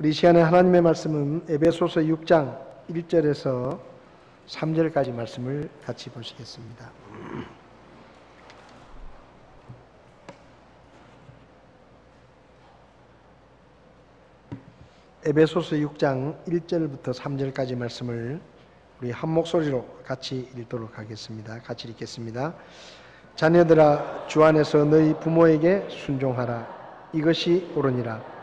우리 시간에 하나님의 말씀은 에베소서 6장 1절에서 3절까지 말씀을 같이 보시겠습니다. 에베소서 6장 1절부터 3절까지 말씀을 우리 한 목소리로 같이 읽도록 하겠습니다. 같이 읽겠습니다. 자녀들아, 주 안에서 너희 부모에게 순종하라. 이것이 옳으니라.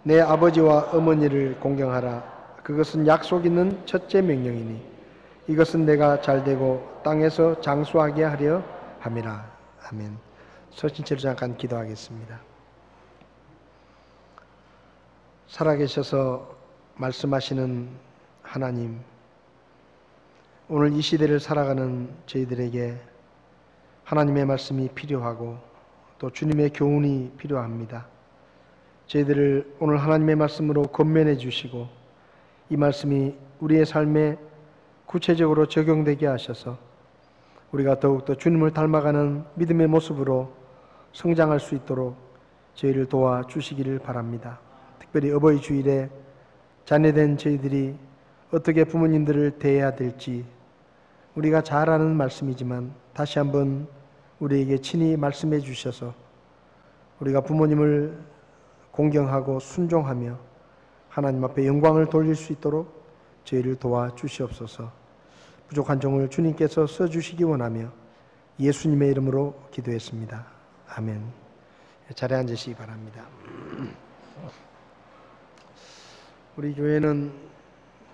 내 아버지와 어머니를 공경하라. 그것은 약속 있는 첫째 명령이니 이것은 내가 잘되고 땅에서 장수하게 하려 함이라. 아멘. 서신체로 잠깐 기도하겠습니다. 살아계셔서 말씀하시는 하나님, 오늘 이 시대를 살아가는 저희들에게 하나님의 말씀이 필요하고 또 주님의 교훈이 필요합니다. 저희들을 오늘 하나님의 말씀으로 권면해 주시고 이 말씀이 우리의 삶에 구체적으로 적용되게 하셔서 우리가 더욱더 주님을 닮아가는 믿음의 모습으로 성장할 수 있도록 저희를 도와주시기를 바랍니다. 특별히 어버이 주일에 자녀된 저희들이 어떻게 부모님들을 대해야 될지 우리가 잘 아는 말씀이지만 다시 한번 우리에게 친히 말씀해 주셔서 우리가 부모님을 공경하고 순종하며 하나님 앞에 영광을 돌릴 수 있도록 저희를 도와주시옵소서. 부족한 종을 주님께서 써주시기 원하며 예수님의 이름으로 기도했습니다. 아멘. 자리에 앉으시기 바랍니다. 우리 교회는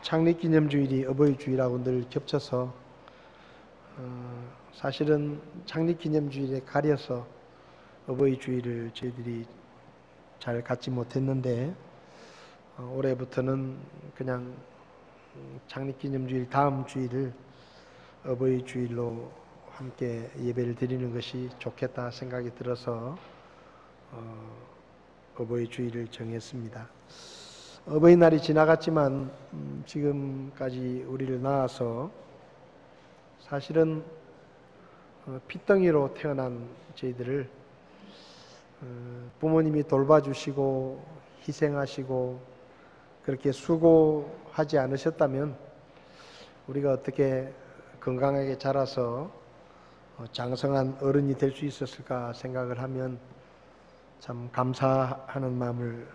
창립기념주일이 어버이주일하고 늘 겹쳐서 사실은 창립기념주일에 가려서 어버이주일을 저희들이 잘 갖지 못했는데 올해부터는 그냥 창립기념주일 다음 주일을 어버이주일로 함께 예배를 드리는 것이 좋겠다 생각이 들어서 어버이주일을 정했습니다. 어버이날이 지나갔지만 지금까지 우리를 낳아서 사실은 핏덩이로 태어난 저희들을 부모님이 돌봐주시고 희생하시고 그렇게 수고하지 않으셨다면 우리가 어떻게 건강하게 자라서 장성한 어른이 될 수 있었을까 생각을 하면 참 감사하는 마음을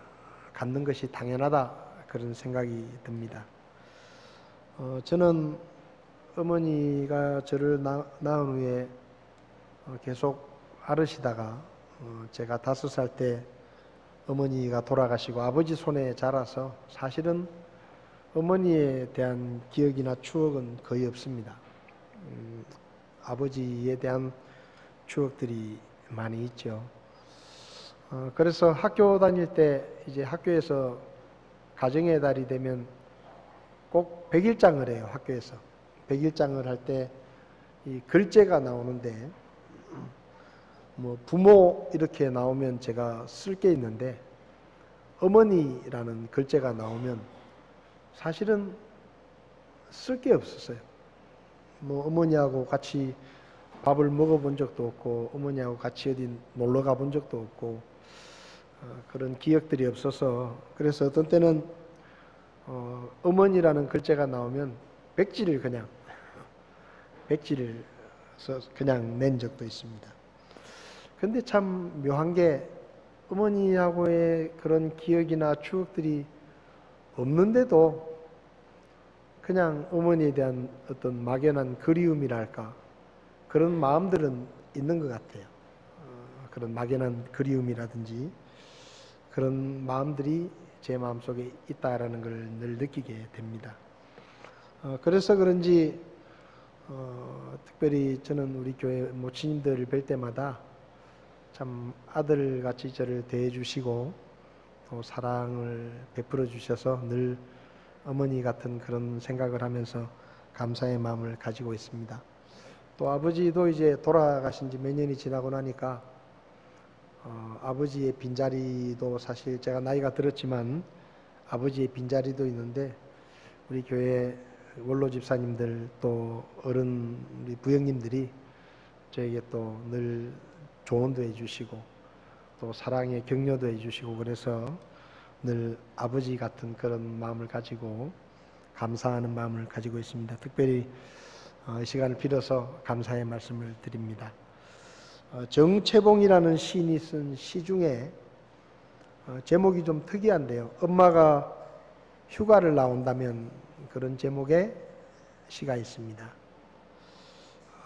갖는 것이 당연하다 그런 생각이 듭니다. 저는 어머니가 저를 낳은 후에 계속 앓으시다가 제가 5살 때 어머니가 돌아가시고 아버지 손에 자라서 사실은 어머니에 대한 기억이나 추억은 거의 없습니다. 아버지에 대한 추억들이 많이 있죠. 그래서 학교 다닐 때 이제 학교에서 가정의 달이 되면 꼭 백일장을 해요. 학교에서 백일장을 할 때 이 글재가 나오는데 뭐 부모 이렇게 나오면 제가 쓸 게 있는데 어머니라는 글재가 나오면 사실은 쓸 게 없었어요. 뭐 어머니하고 같이 밥을 먹어본 적도 없고 어머니하고 같이 어디 놀러 가본 적도 없고 그런 기억들이 없어서 그래서 어떤 때는 어머니라는 글자가 나오면 백지를 그냥 낸 적도 있습니다. 근데 참 묘한 게 어머니하고의 그런 기억이나 추억들이 없는데도 그냥 어머니에 대한 어떤 막연한 그리움이랄까 그런 마음들은 있는 것 같아요. 그런 막연한 그리움이라든지 그런 마음들이 제 마음속에 있다라는 걸 늘 느끼게 됩니다. 그래서 그런지 특별히 저는 우리 교회 모친님들을 뵐 때마다 참 아들같이 저를 대해주시고 또 사랑을 베풀어 주셔서 늘 어머니 같은 그런 생각을 하면서 감사의 마음을 가지고 있습니다. 또 아버지도 이제 돌아가신 지 몇 년이 지나고 나니까 아버지의 빈자리도 사실 제가 나이가 들었지만 아버지의 빈자리도 있는데 우리 교회 원로 집사님들 또 어른 우리 부형님들이 저에게 또 늘 조언도 해주시고 또 사랑의 격려도 해주시고 그래서 늘 아버지 같은 그런 마음을 가지고 감사하는 마음을 가지고 있습니다. 특별히 이 시간을 빌어서 감사의 말씀을 드립니다. 정채봉이라는 시인이 쓴 시 중에 제목이 좀 특이한데요. 엄마가 휴가를 나온다면 그런 제목의 시가 있습니다.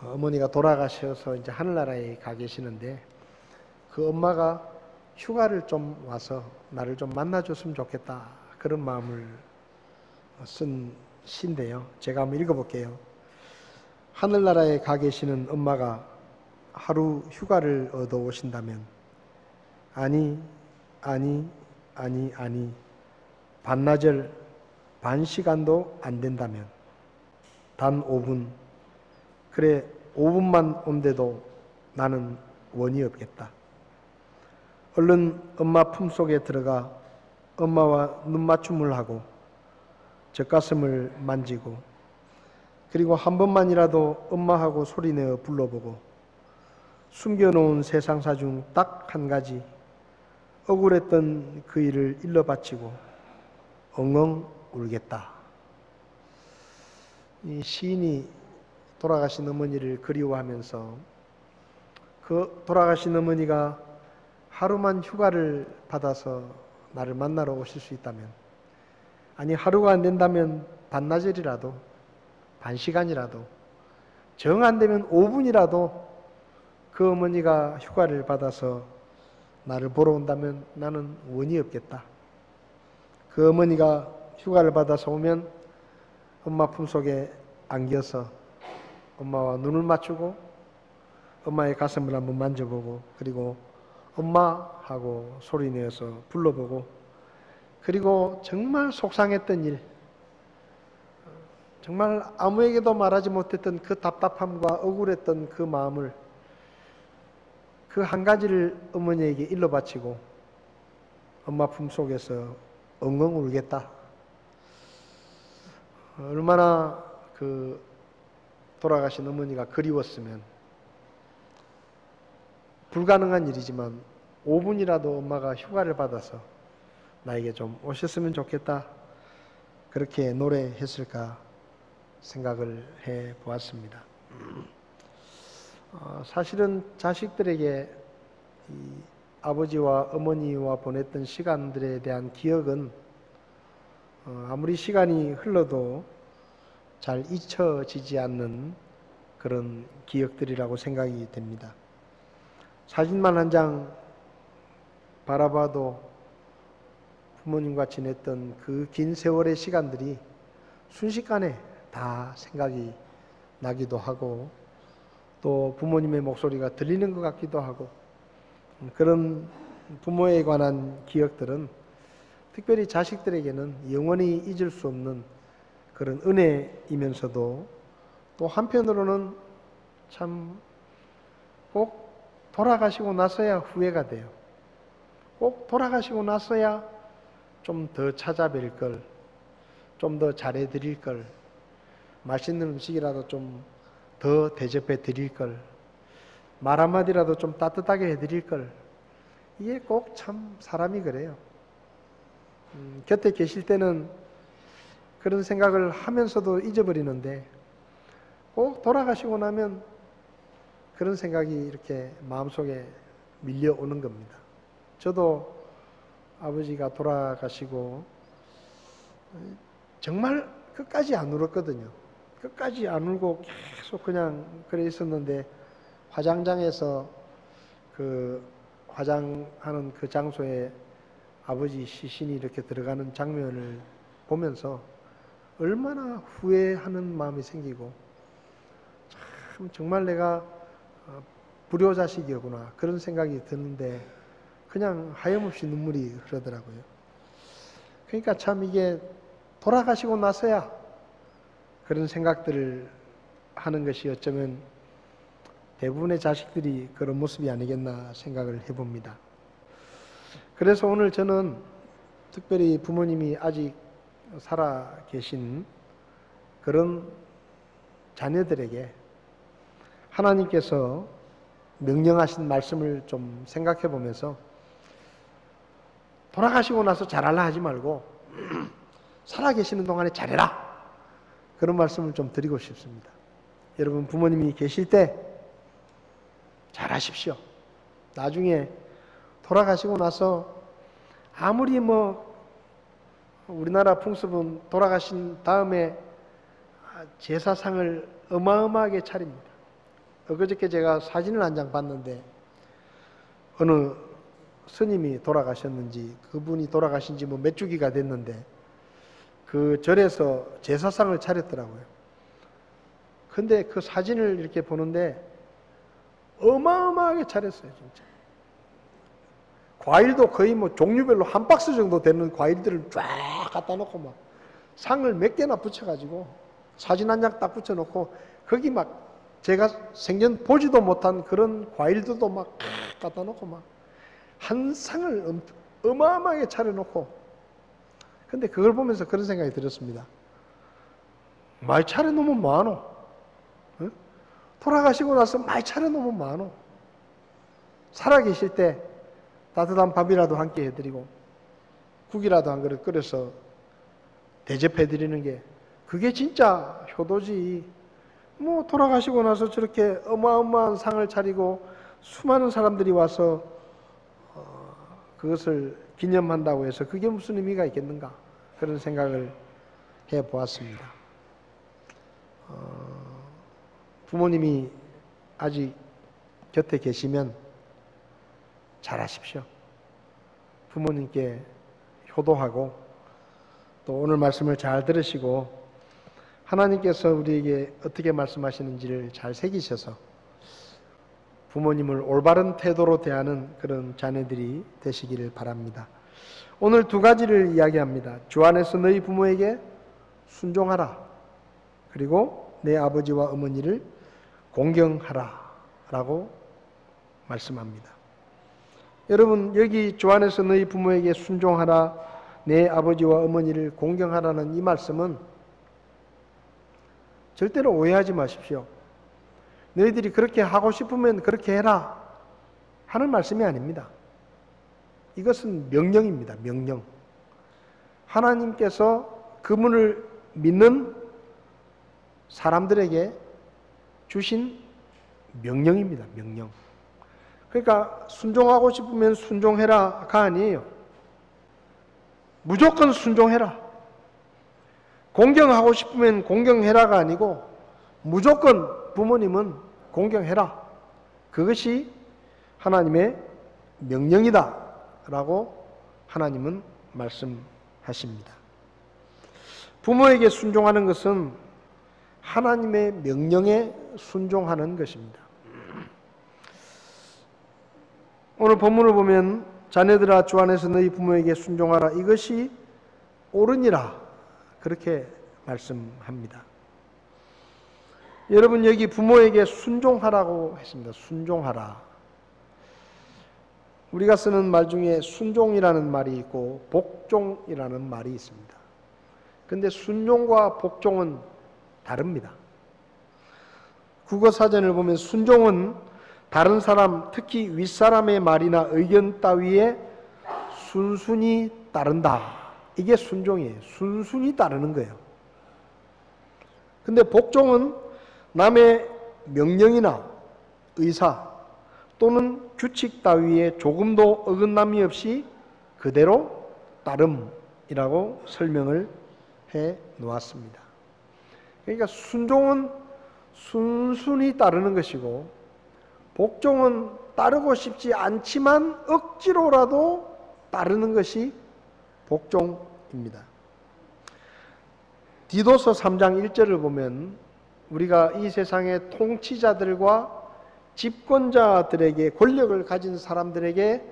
어머니가 돌아가셔서 이제 하늘나라에 가 계시는데 그 엄마가 휴가를 좀 와서 나를 좀 만나줬으면 좋겠다 그런 마음을 쓴 시인데요. 제가 한번 읽어볼게요. 하늘나라에 가 계시는 엄마가 하루 휴가를 얻어 오신다면 아니 반나절 반 시간도 안 된다면 단 5분 그래 5분만 온데도 나는 원이 없겠다. 얼른 엄마 품속에 들어가 엄마와 눈맞춤을 하고 젖가슴을 만지고 그리고 한 번만이라도 엄마하고 소리내어 불러보고 숨겨놓은 세상사 중 딱 한 가지 억울했던 그 일을 일러 바치고 엉엉 울겠다. 이 시인이 돌아가신 어머니를 그리워하면서 그 돌아가신 어머니가 하루만 휴가를 받아서 나를 만나러 오실 수 있다면 아니 하루가 안 된다면 반나절이라도 반 시간이라도 정 안 되면 5분이라도 그 어머니가 휴가를 받아서 나를 보러 온다면 나는 원이 없겠다. 그 어머니가 휴가를 받아서 오면 엄마 품속에 안겨서 엄마와 눈을 맞추고 엄마의 가슴을 한번 만져보고 그리고 엄마 하고 소리내어서 불러보고 그리고 정말 속상했던 일 정말 아무에게도 말하지 못했던 그 답답함과 억울했던 그 마음을 그 한 가지를 어머니에게 일러 바치고 엄마 품속에서 엉엉 울겠다. 얼마나 그 돌아가신 어머니가 그리웠으면 불가능한 일이지만 5분이라도 엄마가 휴가를 받아서 나에게 좀 오셨으면 좋겠다. 그렇게 노래했을까 생각을 해 보았습니다. 사실은 자식들에게 이 아버지와 어머니와 보냈던 시간들에 대한 기억은 아무리 시간이 흘러도 잘 잊혀지지 않는 그런 기억들이라고 생각이 됩니다. 사진만 한 장 바라봐도 부모님과 지냈던 그 긴 세월의 시간들이 순식간에 다 생각이 나기도 하고 또 부모님의 목소리가 들리는 것 같기도 하고 그런 부모에 관한 기억들은 특별히 자식들에게는 영원히 잊을 수 없는 그런 은혜이면서도 또 한편으로는 참 꼭 돌아가시고 나서야 후회가 돼요. 꼭 돌아가시고 나서야 좀 더 찾아뵐 걸, 좀 더 잘해드릴 걸, 맛있는 음식이라도 좀 더 대접해 드릴 걸, 말 한마디라도 좀 따뜻하게 해드릴 걸. 이게 꼭 참 사람이 그래요. 곁에 계실 때는 그런 생각을 하면서도 잊어버리는데 꼭 돌아가시고 나면 그런 생각이 이렇게 마음속에 밀려오는 겁니다. 저도 아버지가 돌아가시고 정말 끝까지 안 울었거든요. 끝까지 안 울고 계속 그냥 그래 있었는데 화장장에서 그 화장하는 그 장소에 아버지 시신이 이렇게 들어가는 장면을 보면서 얼마나 후회하는 마음이 생기고 참 정말 내가 불효자식이었구나 그런 생각이 드는데 그냥 하염없이 눈물이 흐르더라고요. 그러니까 참 이게 돌아가시고 나서야 그런 생각들을 하는 것이 어쩌면 대부분의 자식들이 그런 모습이 아니겠나 생각을 해봅니다. 그래서 오늘 저는 특별히 부모님이 아직 살아 계신 그런 자녀들에게 하나님께서 명령하신 말씀을 좀 생각해 보면서 돌아가시고 나서 잘하려 하지 말고 살아계시는 동안에 잘해라. 그런 말씀을 좀 드리고 싶습니다. 여러분 부모님이 계실 때 잘하십시오. 나중에 돌아가시고 나서 아무리 우리나라 풍습은 돌아가신 다음에 제사상을 어마어마하게 차립니다. 엊그저께 제가 사진을 한 장 봤는데 어느 스님이 돌아가셨는지 그분이 돌아가신 지 몇 주기가 됐는데 그 절에서 제사상을 차렸더라고요. 근데 그 사진을 이렇게 보는데 어마어마하게 차렸어요, 진짜. 과일도 거의 종류별로 한 박스 정도 되는 과일들을 쫙 갖다 놓고 막 상을 몇 개나 붙여가지고 사진 한 장 딱 붙여놓고 거기 막 제가 생전 보지도 못한 그런 과일들도 막 갖다 놓고 막 한 상을 어마어마하게 차려놓고 근데 그걸 보면서 그런 생각이 들었습니다. 많이 차려놓으면 뭐하노? 어? 돌아가시고 나서 많이 차려놓으면 뭐하노? 살아계실 때 따뜻한 밥이라도 한 끼 해드리고 국이라도 한 그릇 끓여서 대접해드리는 게 그게 진짜 효도지. 돌아가시고 나서 저렇게 어마어마한 상을 차리고 수많은 사람들이 와서 그것을 기념한다고 해서 그게 무슨 의미가 있겠는가 그런 생각을 해보았습니다. 부모님이 아직 곁에 계시면 잘하십시오. 부모님께 효도하고 또 오늘 말씀을 잘 들으시고 하나님께서 우리에게 어떻게 말씀하시는지를 잘 새기셔서 부모님을 올바른 태도로 대하는 그런 자녀들이 되시기를 바랍니다. 오늘 두 가지를 이야기합니다. 주 안에서 너희 부모에게 순종하라. 그리고 내 아버지와 어머니를 공경하라 라고 말씀합니다. 여러분 여기 주 안에서 너희 부모에게 순종하라, 내 아버지와 어머니를 공경하라는 이 말씀은 절대로 오해하지 마십시오. 너희들이 그렇게 하고 싶으면 그렇게 해라 하는 말씀이 아닙니다. 이것은 명령입니다. 명령. 하나님께서 그분을 믿는 사람들에게 주신 명령입니다. 명령. 그러니까 순종하고 싶으면 순종해라가 아니에요. 무조건 순종해라. 공경하고 싶으면 공경해라가 아니고 무조건 부모님은 공경해라. 그것이 하나님의 명령이다 라고 하나님은 말씀하십니다. 부모에게 순종하는 것은 하나님의 명령에 순종하는 것입니다. 오늘 본문을 보면 자녀들아 주 안에서 너희 부모에게 순종하라, 이것이 옳으니라 그렇게 말씀합니다. 여러분 여기 부모에게 순종하라고 했습니다. 순종하라. 우리가 쓰는 말 중에 순종이라는 말이 있고 복종이라는 말이 있습니다. 근데 순종과 복종은 다릅니다. 국어사전을 보면 순종은 다른 사람, 특히 윗사람의 말이나 의견 따위에 순순히 따른다. 이게 순종이에요. 순순히 따르는 거예요. 근데 복종은 남의 명령이나 의사 또는 규칙 따위에 조금도 어긋남이 없이 그대로 따름이라고 설명을 해 놓았습니다. 그러니까 순종은 순순히 따르는 것이고 복종은 따르고 싶지 않지만 억지로라도 따르는 것이 복종입니다. 디도서 3장 1절을 보면 우리가 이 세상의 통치자들과 집권자들에게, 권력을 가진 사람들에게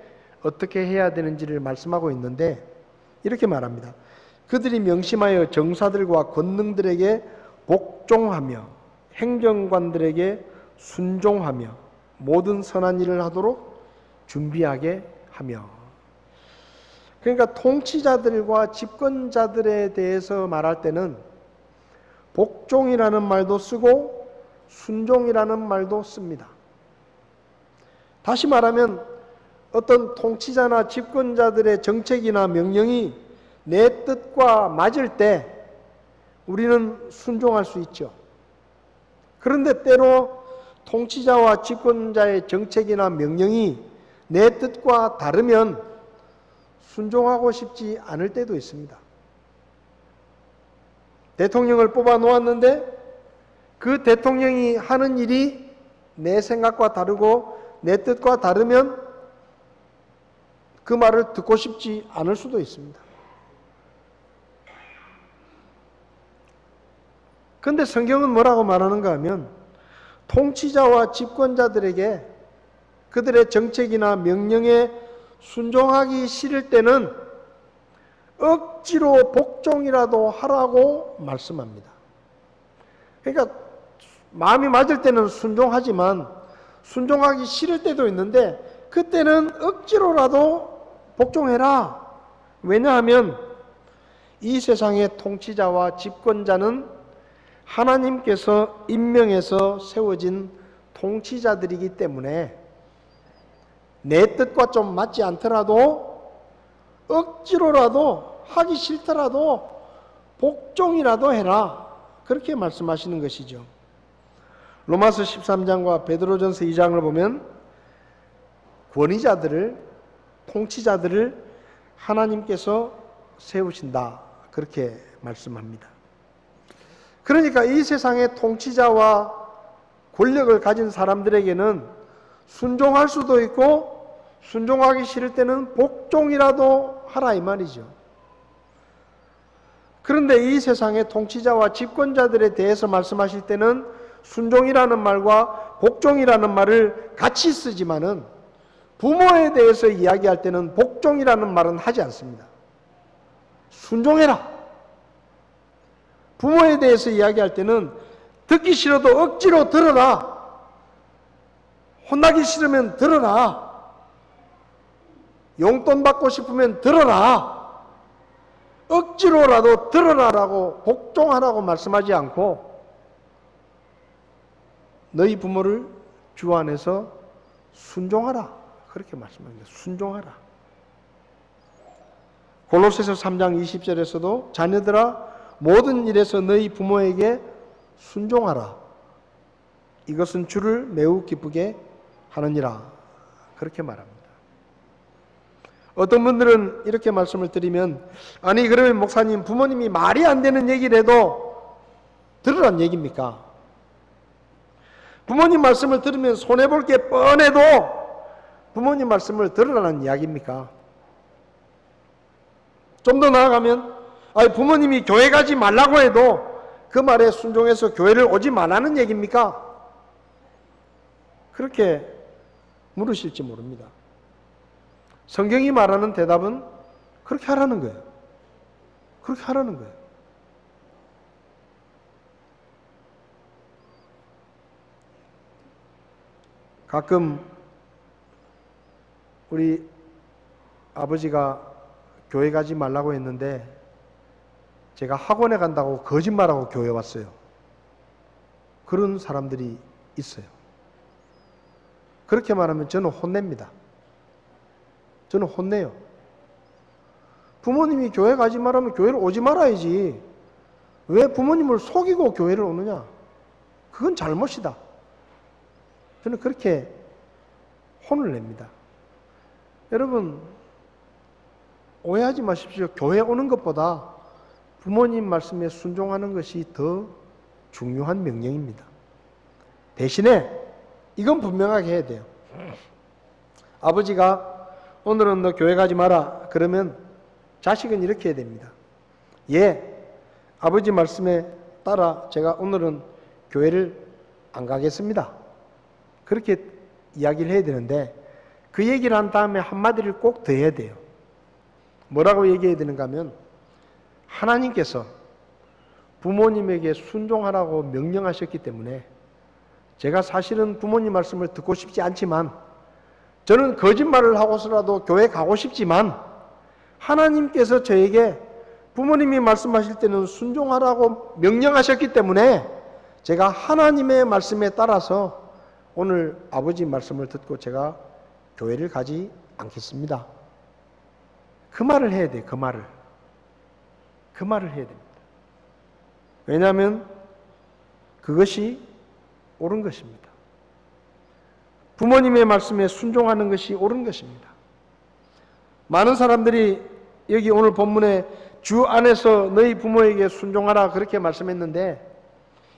어떻게 해야 되는지를 말씀하고 있는데 이렇게 말합니다. 그들이 명심하여 정사들과 권능들에게 복종하며 행정관들에게 순종하며 모든 선한 일을 하도록 준비하게 하며. 그러니까 통치자들과 집권자들에 대해서 말할 때는 복종이라는 말도 쓰고 순종이라는 말도 씁니다. 다시 말하면 어떤 통치자나 집권자들의 정책이나 명령이 내 뜻과 맞을 때 우리는 순종할 수 있죠. 그런데 때로 통치자와 집권자의 정책이나 명령이 내 뜻과 다르면 순종하고 싶지 않을 때도 있습니다. 대통령을 뽑아 놓았는데 그 대통령이 하는 일이 내 생각과 다르고 내 뜻과 다르면 그 말을 듣고 싶지 않을 수도 있습니다. 그런데 성경은 뭐라고 말하는가 하면 통치자와 집권자들에게 그들의 정책이나 명령에 순종하기 싫을 때는 억지로 복종이라도 하라고 말씀합니다. 그러니까 마음이 맞을 때는 순종하지만 순종하기 싫을 때도 있는데 그때는 억지로라도 복종해라. 왜냐하면 이 세상의 통치자와 집권자는 하나님께서 임명해서 세워진 통치자들이기 때문에 내 뜻과 좀 맞지 않더라도 억지로라도 하기 싫더라도 복종이라도 해라. 그렇게 말씀하시는 것이죠. 로마서 13장과 베드로전서 2장을 보면 권위자들을, 통치자들을 하나님께서 세우신다. 그렇게 말씀합니다. 그러니까 이 세상의 통치자와 권력을 가진 사람들에게는 순종할 수도 있고 순종하기 싫을 때는 복종이라도 하라 이 말이죠. 그런데 이 세상의 통치자와 집권자들에 대해서 말씀하실 때는 순종이라는 말과 복종이라는 말을 같이 쓰지만은 부모에 대해서 이야기할 때는 복종이라는 말은 하지 않습니다. 순종해라. 부모에 대해서 이야기할 때는 듣기 싫어도 억지로 들어라. 혼나기 싫으면 들어라. 용돈 받고 싶으면 들어라. 억지로라도 들어라라고 복종하라고 말씀하지 않고 너희 부모를 주 안에서 순종하라. 그렇게 말씀합니다. 순종하라. 골로새서 3장 20절에서도 자녀들아 모든 일에서 너희 부모에게 순종하라. 이것은 주를 매우 기쁘게 하느니라. 그렇게 말합니다. 어떤 분들은 이렇게 말씀을 드리면 아니 그러면 목사님 부모님이 말이 안 되는 얘기를 해도 들으란 얘기입니까? 부모님 말씀을 들으면 손해볼 게 뻔해도 부모님 말씀을 들으라는 이야기입니까? 좀 더 나아가면 아니 부모님이 교회 가지 말라고 해도 그 말에 순종해서 교회를 오지 말라는 얘기입니까? 그렇게 물으실지 모릅니다. 성경이 말하는 대답은 그렇게 하라는 거예요. 그렇게 하라는 거예요. 가끔 우리 아버지가 교회 가지 말라고 했는데 제가 학원에 간다고 거짓말하고 교회 왔어요. 그런 사람들이 있어요. 그렇게 말하면 저는 혼냅니다. 저는 혼내요. 부모님이 교회 가지 말라면 교회를 오지 말아야지. 왜 부모님을 속이고 교회를 오느냐? 그건 잘못이다. 저는 그렇게 혼을 냅니다. 여러분 오해하지 마십시오. 교회 오는 것보다 부모님 말씀에 순종하는 것이 더 중요한 명령입니다. 대신에 이건 분명하게 해야 돼요. 아버지가 오늘은 너 교회 가지 마라 그러면 자식은 이렇게 해야 됩니다. 예, 아버지 말씀에 따라 제가 오늘은 교회를 안 가겠습니다. 그렇게 이야기를 해야 되는데 그 얘기를 한 다음에 한마디를 꼭 더 해야 돼요. 뭐라고 얘기해야 되는가 하면 하나님께서 부모님에게 순종하라고 명령하셨기 때문에 제가 사실은 부모님 말씀을 듣고 싶지 않지만 저는 거짓말을 하고서라도 교회 가고 싶지만 하나님께서 저에게 부모님이 말씀하실 때는 순종하라고 명령하셨기 때문에 제가 하나님의 말씀에 따라서 오늘 아버지 말씀을 듣고 제가 교회를 가지 않겠습니다. 그 말을 해야 돼. 그 말을 해야 됩니다. 왜냐하면 그것이 옳은 것입니다. 부모님의 말씀에 순종하는 것이 옳은 것입니다. 많은 사람들이 여기 오늘 본문에 주 안에서 너희 부모에게 순종하라 그렇게 말씀했는데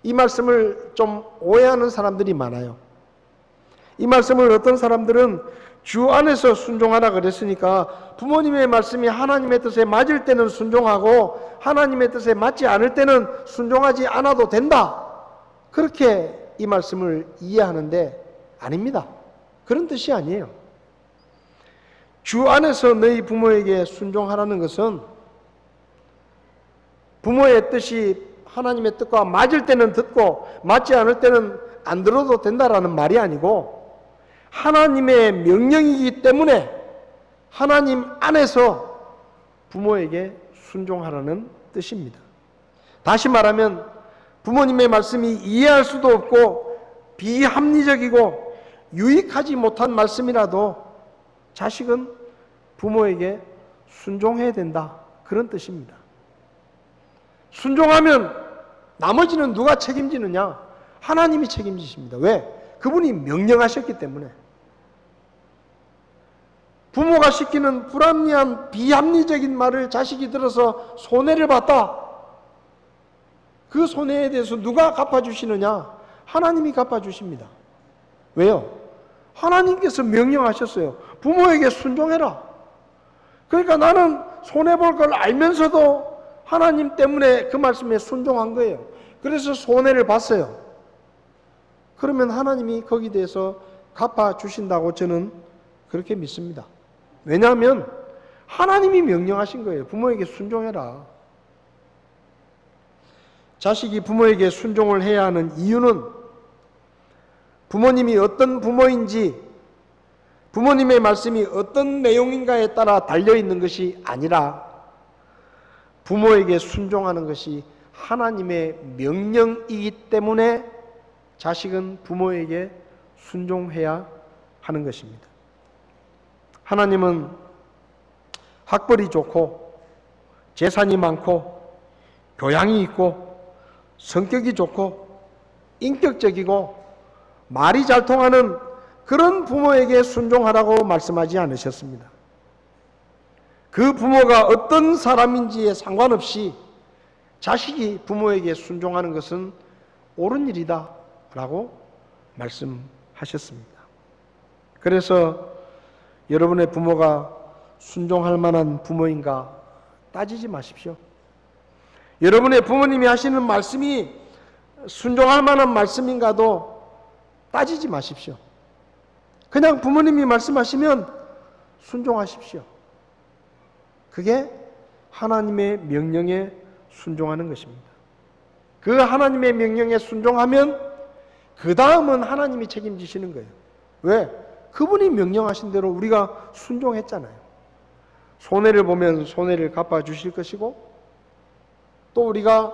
이 말씀을 좀 오해하는 사람들이 많아요. 이 말씀을 어떤 사람들은 주 안에서 순종하라 그랬으니까 부모님의 말씀이 하나님의 뜻에 맞을 때는 순종하고 하나님의 뜻에 맞지 않을 때는 순종하지 않아도 된다. 그렇게 이 말씀을 이해하는데 아닙니다. 그런 뜻이 아니에요. 주 안에서 너희 부모에게 순종하라는 것은 부모의 뜻이 하나님의 뜻과 맞을 때는 듣고 맞지 않을 때는 안 들어도 된다라는 말이 아니고 하나님의 명령이기 때문에 하나님 안에서 부모에게 순종하라는 뜻입니다. 다시 말하면 부모님의 말씀이 이해할 수도 없고 비합리적이고 유익하지 못한 말씀이라도 자식은 부모에게 순종해야 된다. 그런 뜻입니다. 순종하면 나머지는 누가 책임지느냐? 하나님이 책임지십니다. 왜? 그분이 명령하셨기 때문에. 부모가 시키는 불합리한 비합리적인 말을 자식이 들어서 손해를 봤다. 그 손해에 대해서 누가 갚아주시느냐? 하나님이 갚아주십니다. 왜요? 하나님께서 명령하셨어요. 부모에게 순종해라. 그러니까 나는 손해볼 걸 알면서도 하나님 때문에 그 말씀에 순종한 거예요. 그래서 손해를 봤어요. 그러면 하나님이 거기에 대해서 갚아주신다고 저는 그렇게 믿습니다. 왜냐하면 하나님이 명령하신 거예요. 부모에게 순종해라. 자식이 부모에게 순종을 해야 하는 이유는 부모님이 어떤 부모인지 부모님의 말씀이 어떤 내용인가에 따라 달려있는 것이 아니라 부모에게 순종하는 것이 하나님의 명령이기 때문에 자식은 부모에게 순종해야 하는 것입니다. 하나님은 학벌이 좋고 재산이 많고 교양이 있고 성격이 좋고 인격적이고 말이 잘 통하는 그런 부모에게 순종하라고 말씀하지 않으셨습니다. 그 부모가 어떤 사람인지에 상관없이 자식이 부모에게 순종하는 것은 옳은 일이다 라고 말씀하셨습니다. 그래서 여러분의 부모가 순종할 만한 부모인가 따지지 마십시오. 여러분의 부모님이 하시는 말씀이 순종할 만한 말씀인가도 따지지 마십시오. 그냥 부모님이 말씀하시면 순종하십시오. 그게 하나님의 명령에 순종하는 것입니다. 그 하나님의 명령에 순종하면 그 다음은 하나님이 책임지시는 거예요. 왜? 그분이 명령하신 대로 우리가 순종했잖아요. 손해를 보면 손해를 갚아주실 것이고 또 우리가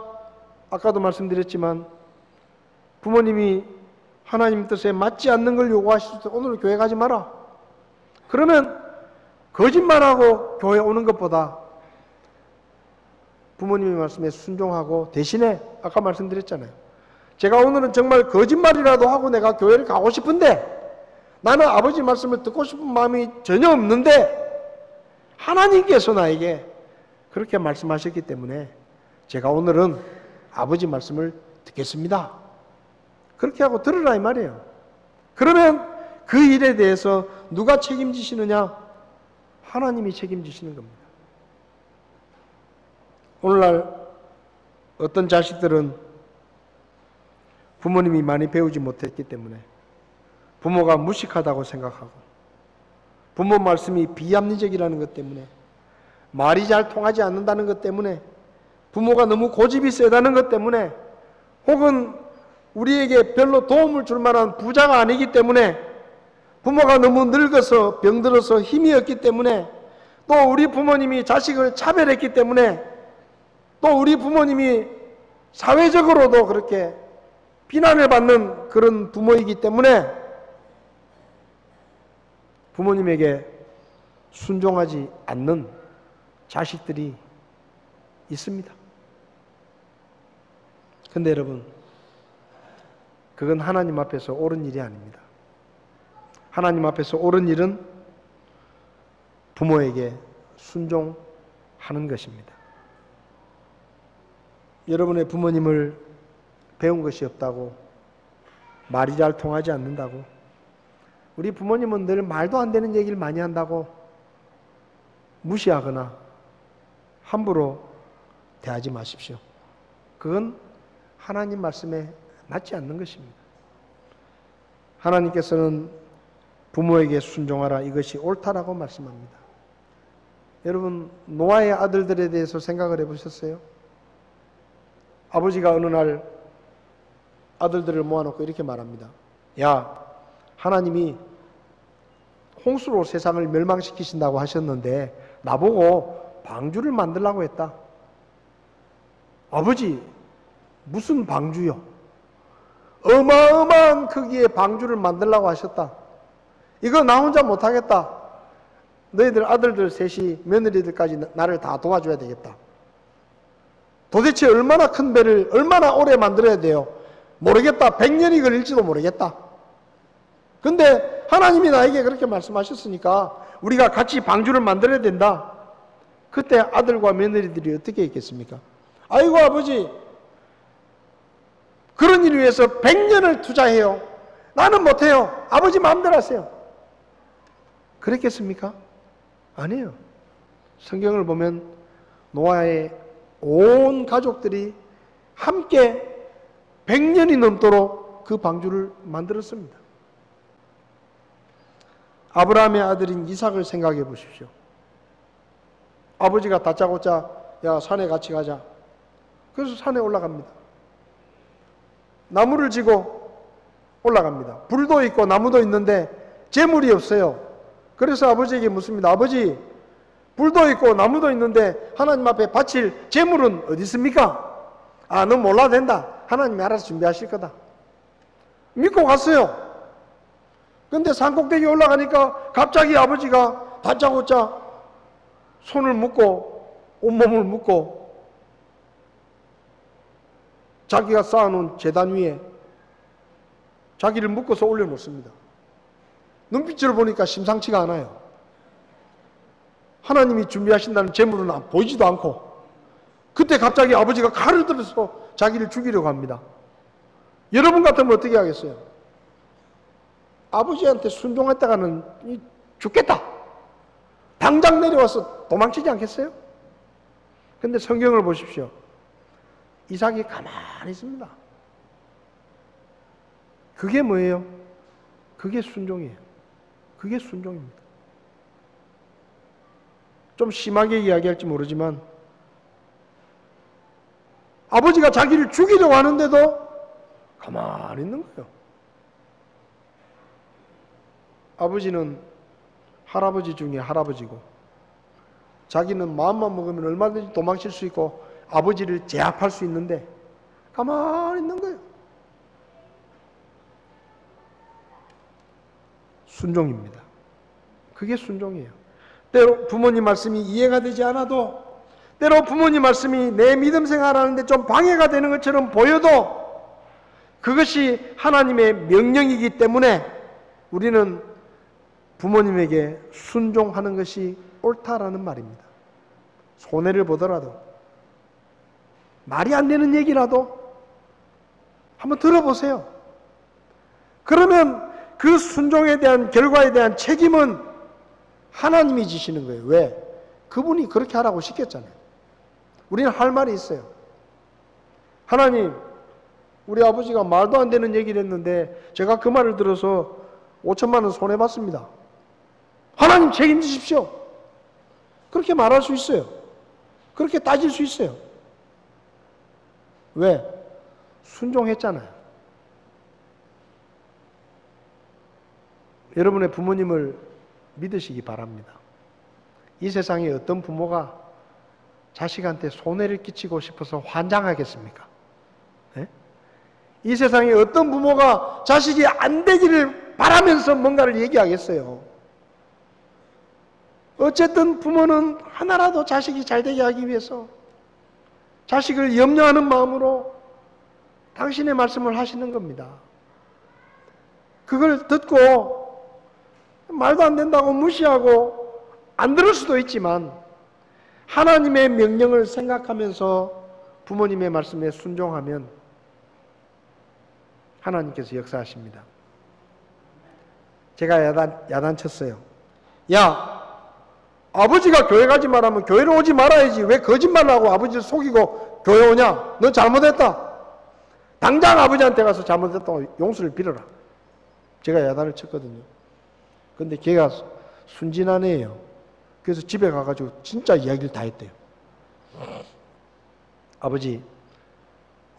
아까도 말씀드렸지만 부모님이 하나님 뜻에 맞지 않는 걸 요구하실 때 오늘 교회 가지 마라. 그러면 거짓말하고 교회 오는 것보다 부모님의 말씀에 순종하고 대신에 아까 말씀드렸잖아요. 제가 오늘은 정말 거짓말이라도 하고 내가 교회를 가고 싶은데 나는 아버지 말씀을 듣고 싶은 마음이 전혀 없는데 하나님께서 나에게 그렇게 말씀하셨기 때문에 제가 오늘은 아버지 말씀을 듣겠습니다. 그렇게 하고 들으라 이 말이에요. 그러면 그 일에 대해서 누가 책임지시느냐? 하나님이 책임지시는 겁니다. 오늘날 어떤 자식들은 부모님이 많이 배우지 못했기 때문에 부모가 무식하다고 생각하고 부모 말씀이 비합리적이라는 것 때문에 말이 잘 통하지 않는다는 것 때문에 부모가 너무 고집이 세다는 것 때문에 혹은 우리에게 별로 도움을 줄 만한 부자가 아니기 때문에 부모가 너무 늙어서 병들어서 힘이 없기 때문에 또 우리 부모님이 자식을 차별했기 때문에 또 우리 부모님이 사회적으로도 그렇게 비난을 받는 그런 부모이기 때문에 부모님에게 순종하지 않는 자식들이 있습니다. 근데 여러분, 그건 하나님 앞에서 옳은 일이 아닙니다. 하나님 앞에서 옳은 일은 부모에게 순종하는 것입니다. 여러분의 부모님을 배운 것이 없다고, 말이 잘 통하지 않는다고, 우리 부모님은 늘 말도 안 되는 얘기를 많이 한다고 무시하거나 함부로 대하지 마십시오. 그건 하나님 말씀에 맞지 않는 것입니다. 하나님께서는 부모에게 순종하라, 이것이 옳다라고 말씀합니다. 여러분, 노아의 아들들에 대해서 생각을 해보셨어요? 아버지가 어느 날 아들들을 모아놓고 이렇게 말합니다. 야, 하나님이 홍수로 세상을 멸망시키신다고 하셨는데 나보고 방주를 만들라고 했다. 아버지, 무슨 방주요? 어마어마한 크기의 방주를 만들라고 하셨다. 이거 나 혼자 못하겠다. 너희들 아들들 셋이 며느리들까지 나를 다 도와줘야 되겠다. 도대체 얼마나 큰 배를 얼마나 오래 만들어야 돼요? 모르겠다. 100년이 걸릴지도 모르겠다. 근데 하나님이 나에게 그렇게 말씀하셨으니까 우리가 같이 방주를 만들어야 된다. 그때 아들과 며느리들이 어떻게 했겠습니까? 아이고 아버지, 그런 일을 위해서 100년을 투자해요. 나는 못해요. 아버지 마음대로 하세요. 그랬겠습니까? 아니에요. 성경을 보면 노아의 온 가족들이 함께 100년이 넘도록 그 방주를 만들었습니다. 아브라함의 아들인 이삭을 생각해 보십시오. 아버지가 다짜고짜 야, 산에 같이 가자. 그래서 산에 올라갑니다. 나무를 지고 올라갑니다. 불도 있고 나무도 있는데 재물이 없어요. 그래서 아버지에게 묻습니다. 아버지, 불도 있고 나무도 있는데 하나님 앞에 바칠 재물은 어디 있습니까? 아, 너 몰라도 된다. 하나님이 알아서 준비하실 거다. 믿고 갔어요. 근데 산꼭대기에 올라가니까 갑자기 아버지가 다짜고짜 손을 묶고 온몸을 묶고 자기가 쌓아놓은 제단 위에 자기를 묶어서 올려놓습니다. 눈빛을 보니까 심상치가 않아요. 하나님이 준비하신다는 재물은 보이지도 않고, 그때 갑자기 아버지가 칼을 들어서 자기를 죽이려고 합니다. 여러분 같으면 어떻게 하겠어요? 아버지한테 순종했다가는 죽겠다. 당장 내려와서 도망치지 않겠어요? 근데 성경을 보십시오. 이삭이 가만히 있습니다. 그게 뭐예요? 그게 순종이에요. 그게 순종입니다. 좀 심하게 이야기할지 모르지만 아버지가 자기를 죽이려고 하는데도 가만히 있는 거예요. 아버지는 할아버지 중에 할아버지고 자기는 마음만 먹으면 얼마든지 도망칠 수 있고 아버지를 제압할 수 있는데 가만히 있는 거예요. 순종입니다. 그게 순종이에요. 때로 부모님 말씀이 이해가 되지 않아도, 때로 부모님 말씀이 내 믿음 생활하는데 좀 방해가 되는 것처럼 보여도 그것이 하나님의 명령이기 때문에 우리는 부모님에게 순종하는 것이 옳다라는 말입니다. 손해를 보더라도, 말이 안 되는 얘기라도 한번 들어보세요. 그러면 그 순종에 대한 결과에 대한 책임은 하나님이 지시는 거예요. 왜? 그분이 그렇게 하라고 시켰잖아요. 우리는 할 말이 있어요. 하나님, 우리 아버지가 말도 안 되는 얘기를 했는데 제가 그 말을 들어서 5천만 원 손해봤습니다. 하나님 책임지십시오. 그렇게 말할 수 있어요. 그렇게 따질 수 있어요. 왜? 순종했잖아요. 여러분의 부모님을 믿으시기 바랍니다. 이 세상에 어떤 부모가 자식한테 손해를 끼치고 싶어서 환장하겠습니까? 네? 이 세상에 어떤 부모가 자식이 안 되기를 바라면서 뭔가를 얘기하겠어요? 어쨌든 부모는 하나라도 자식이 잘 되게 하기 위해서 자식을 염려하는 마음으로 당신의 말씀을 하시는 겁니다. 그걸 듣고 말도 안 된다고 무시하고 안 들을 수도 있지만 하나님의 명령을 생각하면서 부모님의 말씀에 순종하면 하나님께서 역사하십니다. 제가 야단쳤어요. 야, 아버지가 교회 가지 말라면 교회를 오지 말아야지. 왜 거짓말을 하고 아버지를 속이고 교회 오냐? 넌 잘못했다. 당장 아버지한테 가서 잘못했다고 용서를 빌어라. 제가 야단을 쳤거든요. 근데 걔가 순진한 애예요. 그래서 집에 가가지고 진짜 이야기를 다 했대요. 아버지,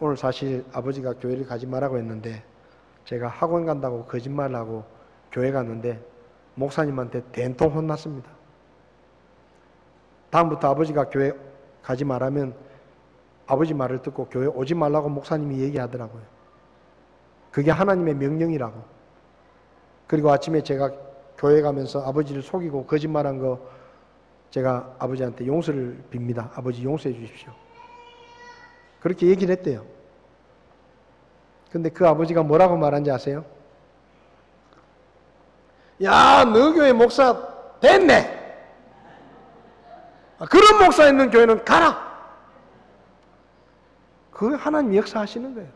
오늘 사실 아버지가 교회를 가지 말라고 했는데 제가 학원 간다고 거짓말을 하고 교회 갔는데 목사님한테 된통 혼났습니다. 다음부터 아버지가 교회 가지 말라면 아버지 말을 듣고 교회 오지 말라고 목사님이 얘기하더라고요. 그게 하나님의 명령이라고. 그리고 아침에 제가 교회 가면서 아버지를 속이고 거짓말한 거 제가 아버지한테 용서를 빕니다. 아버지 용서해 주십시오. 그렇게 얘기를 했대요. 근데 그 아버지가 뭐라고 말한지 아세요? 야, 너 교회 목사 됐네. 그런 목사 있는 교회는 가라. 그 하나님 역사하시는 거예요.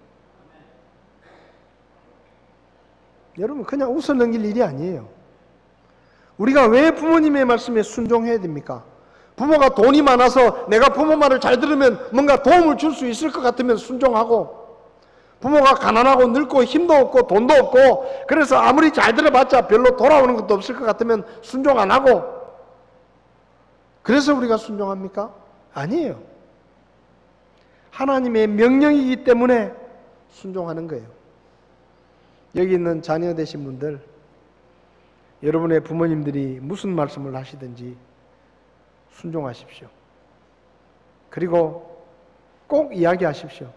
여러분 그냥 웃어 넘길 일이 아니에요. 우리가 왜 부모님의 말씀에 순종해야 됩니까? 부모가 돈이 많아서 내가 부모 말을 잘 들으면 뭔가 도움을 줄 수 있을 것 같으면 순종하고, 부모가 가난하고 늙고 힘도 없고 돈도 없고 그래서 아무리 잘 들어봤자 별로 돌아오는 것도 없을 것 같으면 순종 안 하고, 그래서 우리가 순종합니까? 아니에요. 하나님의 명령이기 때문에 순종하는 거예요. 여기 있는 자녀 되신 분들, 여러분의 부모님들이 무슨 말씀을 하시든지 순종하십시오. 그리고 꼭 이야기하십시오.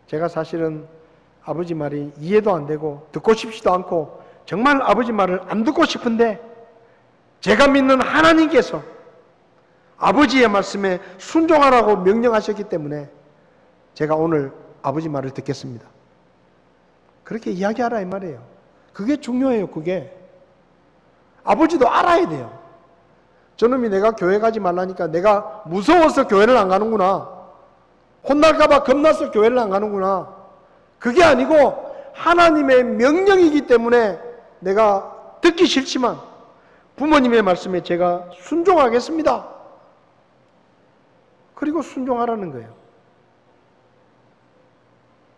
제가 사실은 아버지 말이 이해도 안 되고 듣고 싶지도 않고 정말 아버지 말을 안 듣고 싶은데 제가 믿는 하나님께서 아버지의 말씀에 순종하라고 명령하셨기 때문에 제가 오늘 아버지 말을 듣겠습니다. 그렇게 이야기하라 이 말이에요. 그게 중요해요. 그게 아버지도 알아야 돼요. 저놈이 내가 교회 가지 말라니까 내가 무서워서 교회를 안 가는구나, 혼날까봐 겁나서 교회를 안 가는구나, 그게 아니고 하나님의 명령이기 때문에 내가 듣기 싫지만 부모님의 말씀에 제가 순종하겠습니다. 그리고 순종하라는 거예요.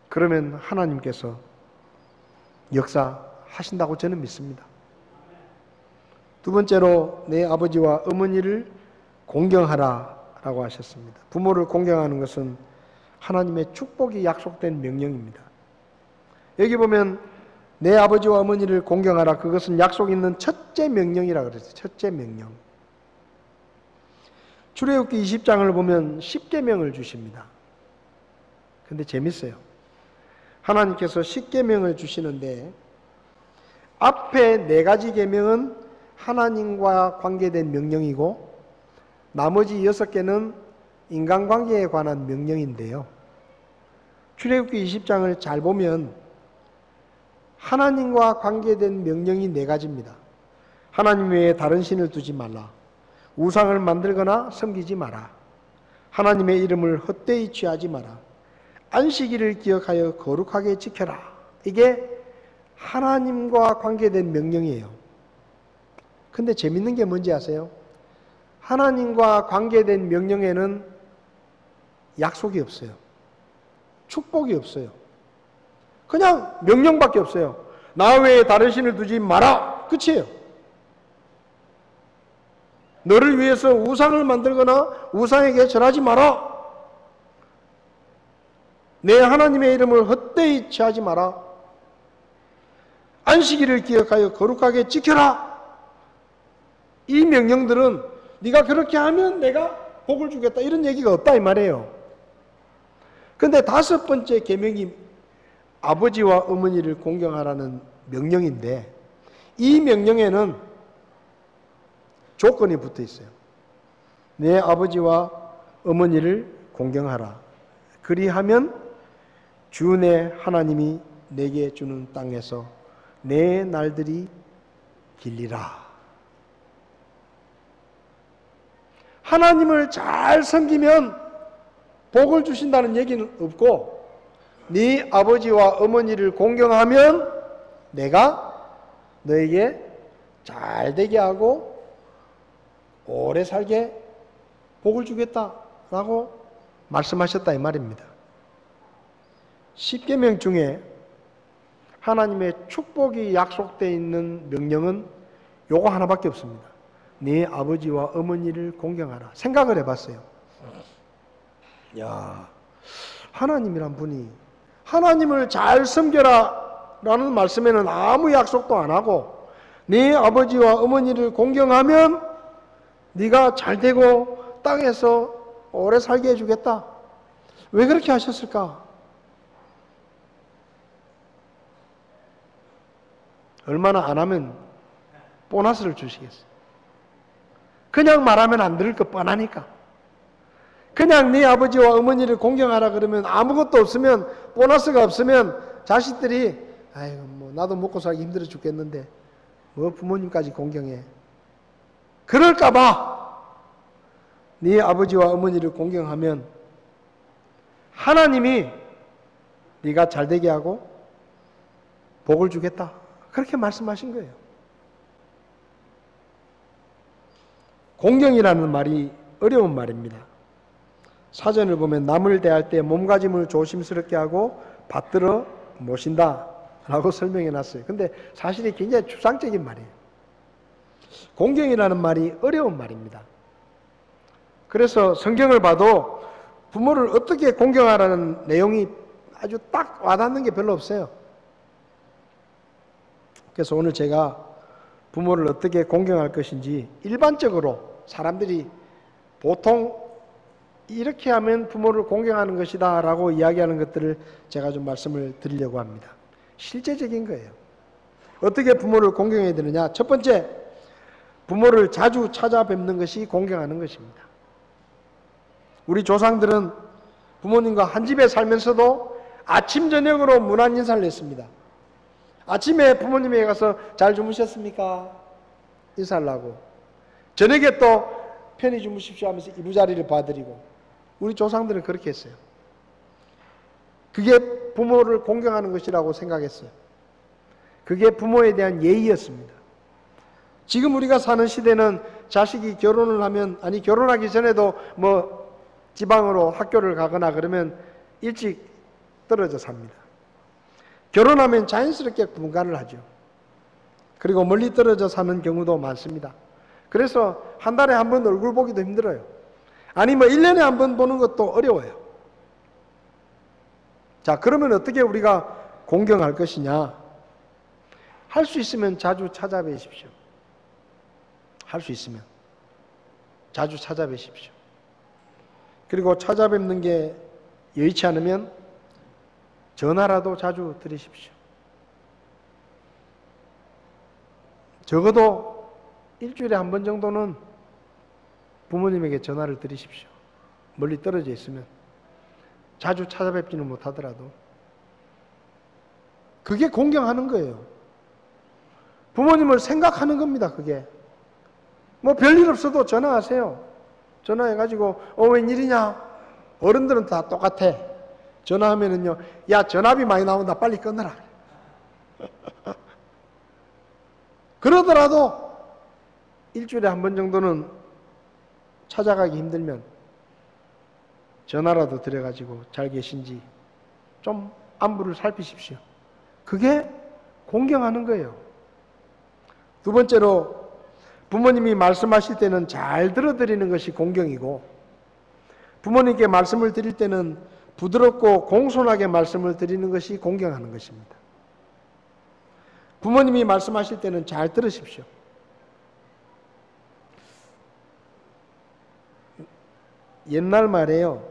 그러면 하나님께서 역사하신다고 저는 믿습니다. 두 번째로 내 아버지와 어머니를 공경하라 라고 하셨습니다. 부모를 공경하는 것은 하나님의 축복이 약속된 명령입니다. 여기 보면 내 아버지와 어머니를 공경하라, 그것은 약속 있는 첫째 명령이라고 그랬어요. 첫째 명령. 출애굽기 20장을 보면 10계명을 주십니다. 근데 재밌어요. 하나님께서 10계명을 주시는데 앞에 4가지 계명은 하나님과 관계된 명령이고 나머지 6개는 인간관계에 관한 명령인데요. 출애굽기 20장을 잘 보면 하나님과 관계된 명령이 4가지입니다. 하나님 외에 다른 신을 두지 말라, 우상을 만들거나 섬기지 마라, 하나님의 이름을 헛되이 취하지 마라, 안식일을 기억하여 거룩하게 지켜라. 이게 하나님과 관계된 명령이에요. 근데 재밌는 게 뭔지 아세요? 하나님과 관계된 명령에는 약속이 없어요. 축복이 없어요. 그냥 명령밖에 없어요. 나 외에 다른 신을 두지 마라. 끝이에요. 너를 위해서 우상을 만들거나 우상에게 절하지 마라. 내 하나님의 이름을 헛되이 취하지 마라. 안식일을 기억하여 거룩하게 지켜라. 이 명령들은 네가 그렇게 하면 내가 복을 주겠다 이런 얘기가 없다 이 말이에요. 근데 5번째 계명이 아버지와 어머니를 공경하라는 명령인데 이 명령에는 조건이 붙어 있어요. 내 아버지와 어머니를 공경하라. 그리하면 주 내 하나님이 내게 주는 땅에서 내 날들이 길리라. 하나님을 잘 섬기면 복을 주신다는 얘기는 없고, 네 아버지와 어머니를 공경하면 내가 너에게 잘 되게 하고 오래 살게 복을 주겠다라고 말씀하셨다 이 말입니다. 10계명 중에 하나님의 축복이 약속되어 있는 명령은 요거 하나밖에 없습니다. 네 아버지와 어머니를 공경하라. 생각을 해봤어요. 야, 하나님이란 분이 하나님을 잘 섬겨라 라는 말씀에는 아무 약속도 안 하고, 네 아버지와 어머니를 공경하면 네가 잘 되고 땅에서 오래 살게 해주겠다. 왜 그렇게 하셨을까? 얼마나 안 하면 보너스를 주시겠어요? 그냥 말하면 안 들을 거 뻔하니까. 그냥 네 아버지와 어머니를 공경하라 그러면 아무것도 없으면, 보너스가 없으면 자식들이 아이고 뭐 나도 먹고 살기 힘들어 죽겠는데 뭐 부모님까지 공경해. 그럴까봐 네 아버지와 어머니를 공경하면 하나님이 네가 잘되게 하고 복을 주겠다. 그렇게 말씀하신 거예요. 공경이라는 말이 어려운 말입니다. 사전을 보면 남을 대할 때 몸가짐을 조심스럽게 하고 받들어 모신다 라고 설명해 놨어요. 근데 사실이 굉장히 추상적인 말이에요. 공경이라는 말이 어려운 말입니다. 그래서 성경을 봐도 부모를 어떻게 공경하라는 내용이 아주 딱 와닿는 게 별로 없어요. 그래서 오늘 제가 부모를 어떻게 공경할 것인지, 일반적으로 사람들이 보통 이렇게 하면 부모를 공경하는 것이다 라고 이야기하는 것들을 제가 좀 말씀을 드리려고 합니다. 실제적인 거예요. 어떻게 부모를 공경해야 되느냐? 첫 번째, 부모를 자주 찾아뵙는 것이 공경하는 것입니다. 우리 조상들은 부모님과 한 집에 살면서도 아침 저녁으로 문안 인사를 했습니다. 아침에 부모님에게 가서 잘 주무셨습니까? 인사를 하고, 저녁에 또 편히 주무십시오 하면서 이부자리를 봐드리고, 우리 조상들은 그렇게 했어요. 그게 부모를 공경하는 것이라고 생각했어요. 그게 부모에 대한 예의였습니다. 지금 우리가 사는 시대는 자식이 결혼을 하면, 아니 결혼하기 전에도 뭐 지방으로 학교를 가거나 그러면 일찍 떨어져 삽니다. 결혼하면 자연스럽게 분가를 하죠. 그리고 멀리 떨어져 사는 경우도 많습니다. 그래서 한 달에 한 번 얼굴 보기도 힘들어요. 아니 뭐 1년에 한 번 보는 것도 어려워요. 자, 그러면 어떻게 우리가 공경할 것이냐? 할 수 있으면 자주 찾아뵈십시오. 할 수 있으면 자주 찾아뵈십시오. 그리고 찾아뵙는 게 여의치 않으면 전화라도 자주 드리십시오. 적어도 일주일에 한 번 정도는 부모님에게 전화를 드리십시오. 멀리 떨어져 있으면. 자주 찾아뵙지는 못하더라도. 그게 공경하는 거예요. 부모님을 생각하는 겁니다, 그게. 뭐 별일 없어도 전화하세요. 전화해가지고 웬일이냐? 어른들은 다 똑같아. 전화하면은요, 야 전화비 많이 나온다, 빨리 끊어라. 그러더라도 일주일에 한 번 정도는 찾아가기 힘들면 전화라도 드려가지고 잘 계신지 좀 안부를 살피십시오. 그게 공경하는 거예요. 두 번째로, 부모님이 말씀하실 때는 잘 들어드리는 것이 공경이고, 부모님께 말씀을 드릴 때는 부드럽고 공손하게 말씀을 드리는 것이 공경하는 것입니다. 부모님이 말씀하실 때는 잘 들으십시오. 옛날 말에요,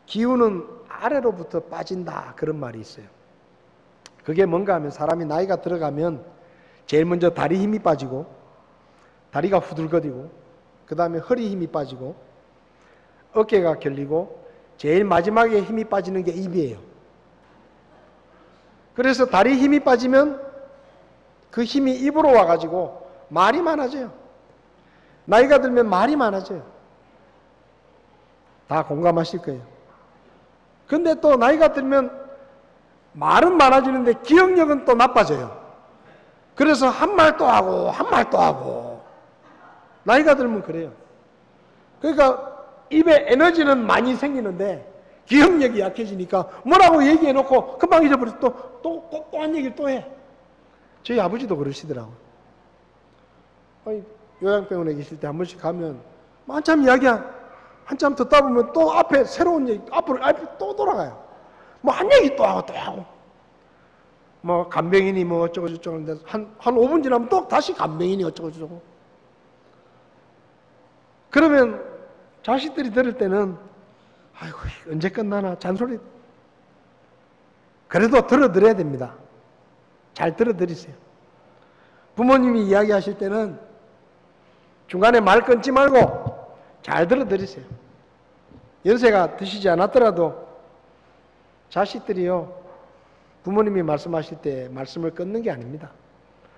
기운은 아래로부터 빠진다, 그런 말이 있어요. 그게 뭔가 하면 사람이 나이가 들어가면 제일 먼저 다리 힘이 빠지고, 다리가 후들거리고, 그 다음에 허리 힘이 빠지고, 어깨가 결리고, 제일 마지막에 힘이 빠지는 게 입이에요. 그래서 다리 힘이 빠지면 그 힘이 입으로 와가지고 말이 많아져요. 나이가 들면 말이 많아져요. 다 공감하실 거예요. 근데 또 나이가 들면 말은 많아지는데 기억력은 또 나빠져요. 그래서 한 말 또 하고 한 말 또 하고. 나이가 들면 그래요. 그러니까 입에 에너지는 많이 생기는데 기억력이 약해지니까 뭐라고 얘기해놓고 금방 잊어버려서 또 한 얘기를 또 해. 저희 아버지도 그러시더라고요. 요양병원에 계실 때 한 번씩 가면 한참 한참 듣다 보면 또 앞에 새로운 얘기, 앞에 또 돌아가요. 뭐 한 얘기 또 하고 또 하고. 뭐 간병인이 뭐 어쩌고 저쩌고 하는데 한 5분 지나면 또 다시 간병인이 어쩌고 저쩌고. 그러면 자식들이 들을 때는 아이고 언제 끝나나 잔소리. 그래도 들어드려야 됩니다. 잘 들어드리세요. 부모님이 이야기하실 때는 중간에 말 끊지 말고 잘 들어드리세요. 연세가 드시지 않았더라도 자식들이요, 부모님이 말씀하실 때 말씀을 끊는 게 아닙니다.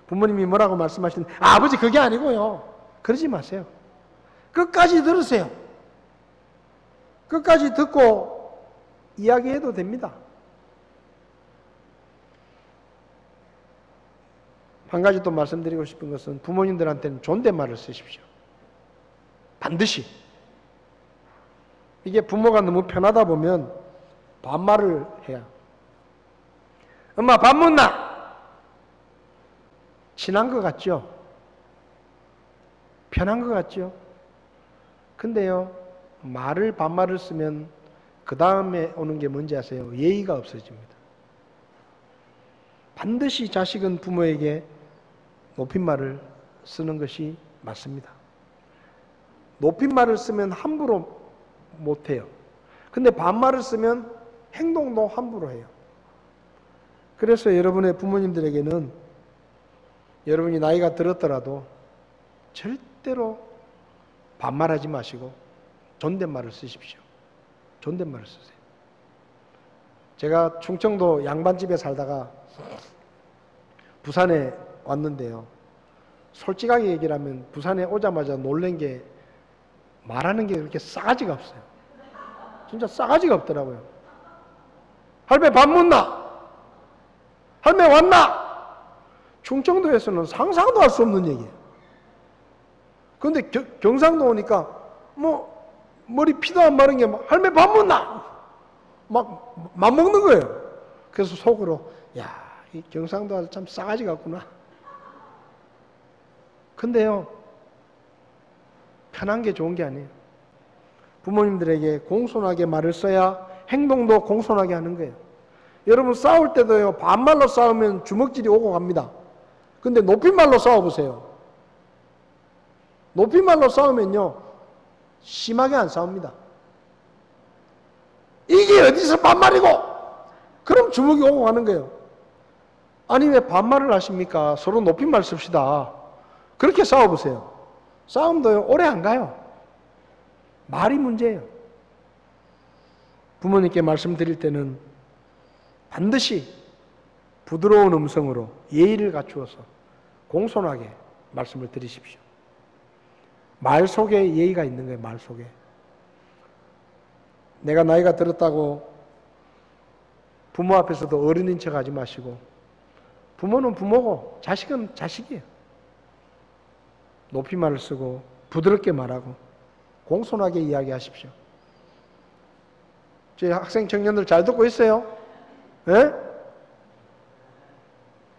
부모님이 뭐라고 말씀하시는데 아버지 그게 아니고요, 그러지 마세요. 끝까지 들으세요. 끝까지 듣고 이야기해도 됩니다. 한 가지 또 말씀드리고 싶은 것은 부모님들한테는 존댓말을 쓰십시오. 반드시. 이게 부모가 너무 편하다 보면 반말을 해야. 엄마 밥 묻나? 친한 것 같죠? 편한 것 같죠? 근데요, 반말을 쓰면 그 다음에 오는 게 뭔지 아세요? 예의가 없어집니다. 반드시 자식은 부모에게 높임말을 쓰는 것이 맞습니다. 높임말을 쓰면 함부로 못해요. 근데 반말을 쓰면 행동도 함부로 해요. 그래서 여러분의 부모님들에게는 여러분이 나이가 들었더라도 절대로 반말하지 마시고 존댓말을 쓰십시오. 존댓말을 쓰세요. 제가 충청도 양반집에 살다가 부산에 왔는데요. 솔직하게 얘기를 하면 부산에 오자마자 놀란 게 말하는 게 그렇게 싸가지가 없어요. 진짜 싸가지가 없더라고요. 할매 밥 묻나? 할매 왔나? 충청도에서는 상상도 할 수 없는 얘기예요. 그런데 경상도 오니까 뭐 머리 피도 안 마른 게 할매 밥 묻나? 막 맘먹는 거예요. 그래서 속으로 야, 이 경상도 아들 참 싸가지 같구나. 근데요, 편한 게 좋은 게 아니에요. 부모님들에게 공손하게 말을 써야 행동도 공손하게 하는 거예요. 여러분 싸울 때도요, 반말로 싸우면 주먹질이 오고 갑니다. 근데 높임말로 싸워보세요. 높임말로 싸우면요, 심하게 안 싸웁니다. 이게 어디서 반말이고? 그럼 주먹이 오고 가는 거예요. 아니 왜 반말을 하십니까? 서로 높임말 씁시다. 그렇게 싸워보세요. 싸움도요, 오래 안 가요. 말이 문제예요. 부모님께 말씀드릴 때는 반드시 부드러운 음성으로 예의를 갖추어서 공손하게 말씀을 드리십시오. 말 속에 예의가 있는 거예요. 말 속에. 내가 나이가 들었다고 부모 앞에서도 어른인 척 하지 마시고, 부모는 부모고 자식은 자식이에요. 높임말을 쓰고 부드럽게 말하고 공손하게 이야기하십시오. 저희 학생 청년들 잘 듣고 있어요? 예?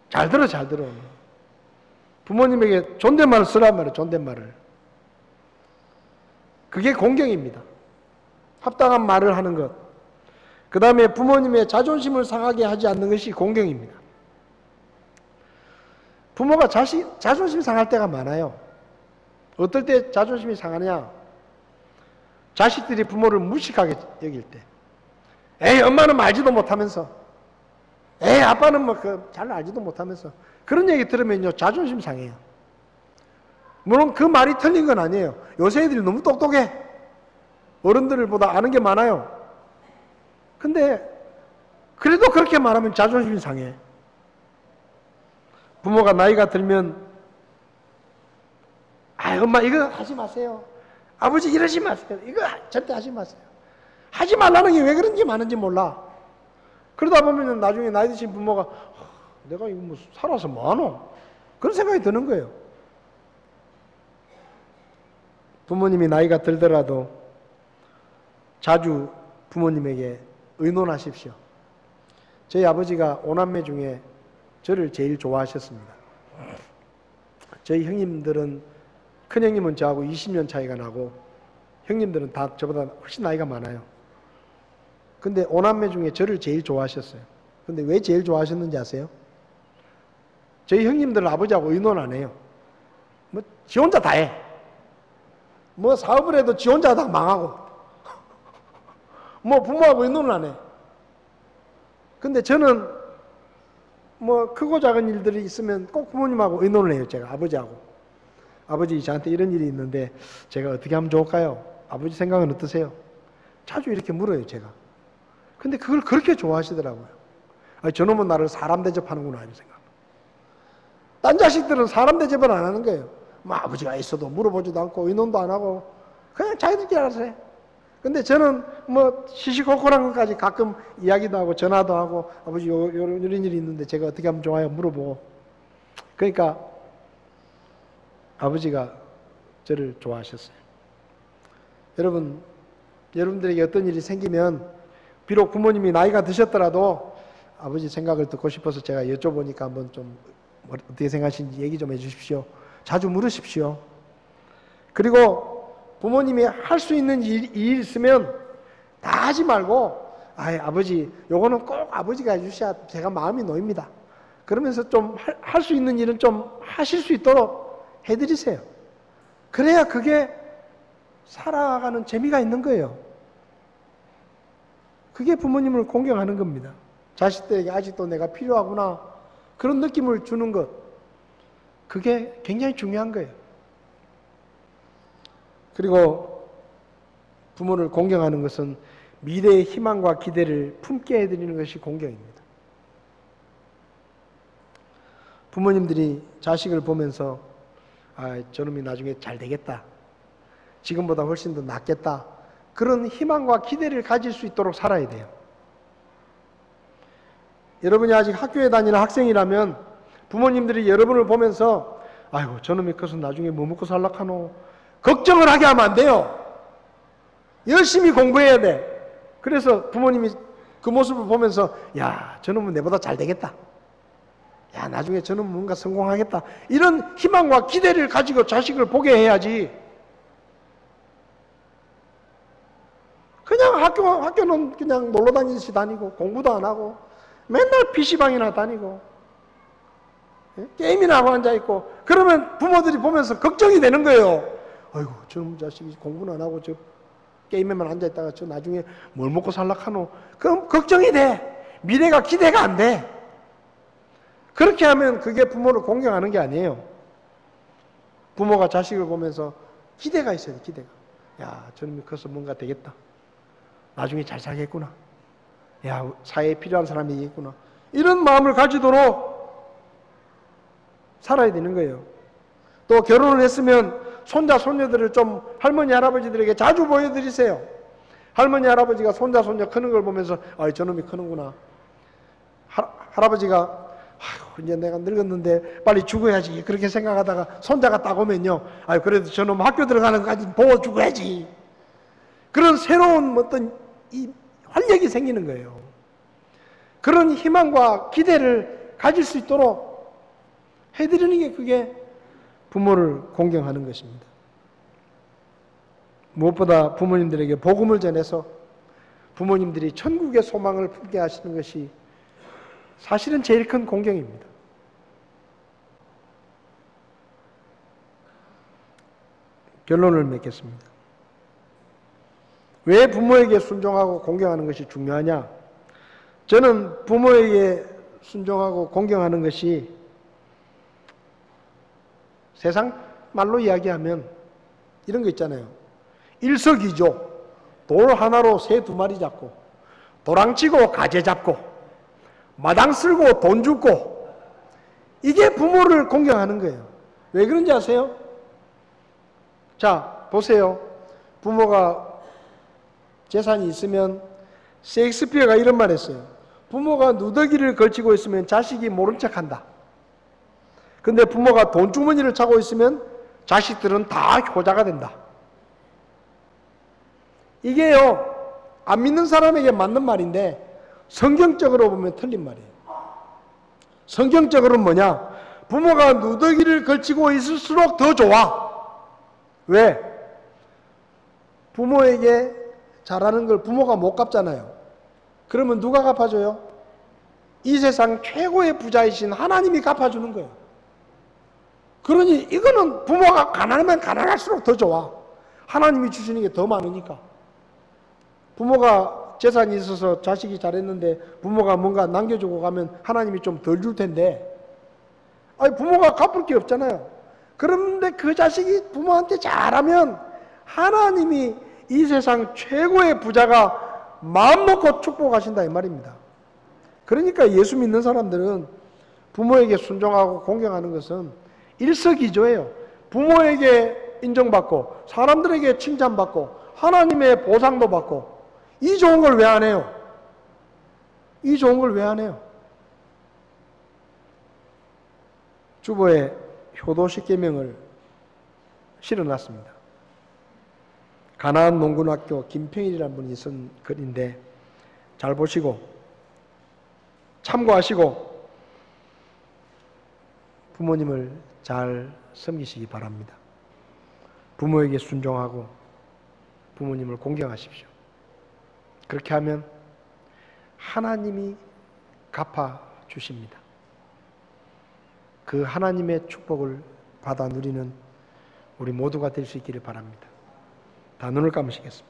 잘 들어, 잘 들어. 부모님에게 존댓말을 쓰란 말이에요. 존댓말을. 그게 공경입니다. 합당한 말을 하는 것. 그 다음에 부모님의 자존심을 상하게 하지 않는 것이 공경입니다. 부모가 자존심 상할 때가 많아요. 어떨 때 자존심이 상하냐? 자식들이 부모를 무식하게 여길 때. 에이, 엄마는 알지도 못하면서. 에이, 아빠는 뭐 잘 알지도 못하면서. 그런 얘기 들으면요, 자존심 상해요. 물론 그 말이 틀린 건 아니에요. 요새 애들이 너무 똑똑해. 어른들보다 아는 게 많아요. 근데 그래도 그렇게 말하면 자존심이 상해. 부모가 나이가 들면 엄마 이거 하지 마세요. 아버지 이러지 마세요. 이거 절대 하지 마세요. 하지 말라는 게 왜 그런지 많은지 몰라. 그러다 보면 나중에 나이 드신 부모가 내가 이거 뭐 살아서 뭐하노? 그런 생각이 드는 거예요. 부모님이 나이가 들더라도 자주 부모님에게 의논하십시오. 저희 아버지가 5남매 중에 저를 제일 좋아하셨습니다. 저희 형님들은, 큰형님은 저하고 20년 차이가 나고 형님들은 다 저보다 훨씬 나이가 많아요. 근데 5남매 중에 저를 제일 좋아하셨어요. 근데 왜 제일 좋아하셨는지 아세요? 저희 형님들은 아버지하고 의논 안 해요. 뭐 지 혼자 다 해. 뭐 사업을 해도 지 혼자 다 망하고 뭐 부모하고 의논을 안 해. 근데 저는 뭐 크고 작은 일들이 있으면 꼭 부모님하고 의논을 해요. 제가 아버지하고. 아버지 저한테 이런 일이 있는데 제가 어떻게 하면 좋을까요? 아버지 생각은 어떠세요? 자주 이렇게 물어요. 제가. 근데 그걸 그렇게 좋아하시더라고요. 저놈은 나를 사람 대접하는구나 이런 생각. 딴 자식들은 사람 대접을 안 하는 거예요. 뭐 아버지가 있어도 물어보지도 않고 의논도 안 하고 그냥 자기들끼리 알아서 해. 근데 저는 뭐 시시콜콜한 것까지 가끔 이야기도 하고 전화도 하고 아버지 이런 일이 있는데 제가 어떻게 하면 좋아요? 물어보고. 그러니까 아버지가 저를 좋아하셨어요. 여러분들에게 어떤 일이 생기면 비록 부모님이 나이가 드셨더라도 아버지 생각을 듣고 싶어서 제가 여쭤보니까 한번 좀 어떻게 생각하시는지 얘기 좀 해주십시오. 자주 물으십시오. 그리고 부모님이 할 수 있는 일이 있으면 다 하지 말고 아버지 요거는 꼭 아버지가 해주셔야 제가 마음이 놓입니다. 그러면서 좀 할 수 있는 일은 좀 하실 수 있도록 해드리세요. 그래야 그게 살아가는 재미가 있는 거예요. 그게 부모님을 공경하는 겁니다. 자식들에게 아직도 내가 필요하구나 그런 느낌을 주는 것, 그게 굉장히 중요한 거예요. 그리고 부모를 공경하는 것은 미래의 희망과 기대를 품게 해드리는 것이 공경입니다. 부모님들이 자식을 보면서 저놈이 나중에 잘 되겠다, 지금보다 훨씬 더 낫겠다, 그런 희망과 기대를 가질 수 있도록 살아야 돼요. 여러분이 아직 학교에 다니는 학생이라면 부모님들이 여러분을 보면서 아이고 저놈이 커서 나중에 뭐 먹고 살락하노 걱정을 하게 하면 안 돼요. 열심히 공부해야 돼. 그래서 부모님이 그 모습을 보면서 야 저놈은 내보다 잘 되겠다, 야 나중에 저놈은 뭔가 성공하겠다, 이런 희망과 기대를 가지고 자식을 보게 해야지. 그냥 학교는 그냥 놀러 다니듯이 다니고 공부도 안 하고 맨날 PC방이나 다니고 게임이나 하고 앉아있고 그러면 부모들이 보면서 걱정이 되는 거예요. 아이고 저놈 자식이 공부는 안 하고 저 게임에만 앉아있다가 저 나중에 뭘 먹고 살락하노, 그럼 걱정이 돼. 미래가 기대가 안 돼. 그렇게 하면 그게 부모를 공경하는 게 아니에요. 부모가 자식을 보면서 기대가 있어야 돼. 기대가. 야 저놈이 커서 뭔가 되겠다, 나중에 잘 살겠구나, 야 사회에 필요한 사람이 있겠구나, 이런 마음을 가지도록 살아야 되는 거예요. 또 결혼을 했으면 손자 손녀들을 좀 할머니 할아버지들에게 자주 보여드리세요. 할머니 할아버지가 손자 손녀 크는 걸 보면서 저놈이 크는구나, 할아버지가 이제 내가 늙었는데 빨리 죽어야지 그렇게 생각하다가 손자가 딱 오면요, 그래도 저놈 학교 들어가는 것까지 보고 죽어야지, 그런 새로운 어떤 이 활력이 생기는 거예요. 그런 희망과 기대를 가질 수 있도록 해드리는 게 그게 부모를 공경하는 것입니다. 무엇보다 부모님들에게 복음을 전해서 부모님들이 천국의 소망을 품게 하시는 것이 사실은 제일 큰 공경입니다. 결론을 맺겠습니다. 왜 부모에게 순종하고 공경하는 것이 중요하냐? 저는 부모에게 순종하고 공경하는 것이 세상 말로 이야기하면 이런 거 있잖아요. 일석이조, 돌 하나로 새 두 마리 잡고, 도랑치고 가재 잡고, 마당 쓸고 돈 줍고, 이게 부모를 공경하는 거예요. 왜 그런지 아세요? 자, 보세요. 부모가 재산이 있으면 셰익스피어가 이런 말 했어요. 부모가 누더기를 걸치고 있으면 자식이 모른 척한다. 근데 부모가 돈주머니를 차고 있으면 자식들은 다 효자가 된다. 이게요, 안 믿는 사람에게 맞는 말인데 성경적으로 보면 틀린 말이에요. 성경적으로는 뭐냐? 부모가 누더기를 걸치고 있을수록 더 좋아. 왜? 부모에게 잘하는 걸 부모가 못 갚잖아요. 그러면 누가 갚아줘요? 이 세상 최고의 부자이신 하나님이 갚아주는 거예요. 그러니 이거는 부모가 가난하면 가난할수록 더 좋아. 하나님이 주시는 게 더 많으니까. 부모가 재산이 있어서 자식이 잘했는데 부모가 뭔가 남겨주고 가면 하나님이 좀 덜 줄 텐데, 아니 부모가 갚을 게 없잖아요. 그런데 그 자식이 부모한테 잘하면 하나님이 이 세상 최고의 부자가 마음 놓고 축복하신다 이 말입니다. 그러니까 예수 믿는 사람들은 부모에게 순종하고 공경하는 것은 일석이조예요. 부모에게 인정받고 사람들에게 칭찬받고 하나님의 보상도 받고, 이 좋은 걸 왜 안 해요? 이 좋은 걸 왜 안 해요? 주보에 효도 10계명을 실어놨습니다. 가나안 농군학교 김평일이라는 분이 쓴 글인데 잘 보시고 참고하시고 부모님을 잘 섬기시기 바랍니다. 부모에게 순종하고 부모님을 공경하십시오. 그렇게 하면 하나님이 갚아주십니다. 그 하나님의 축복을 받아 누리는 우리 모두가 될 수 있기를 바랍니다. 다 눈을 감으시겠습니다.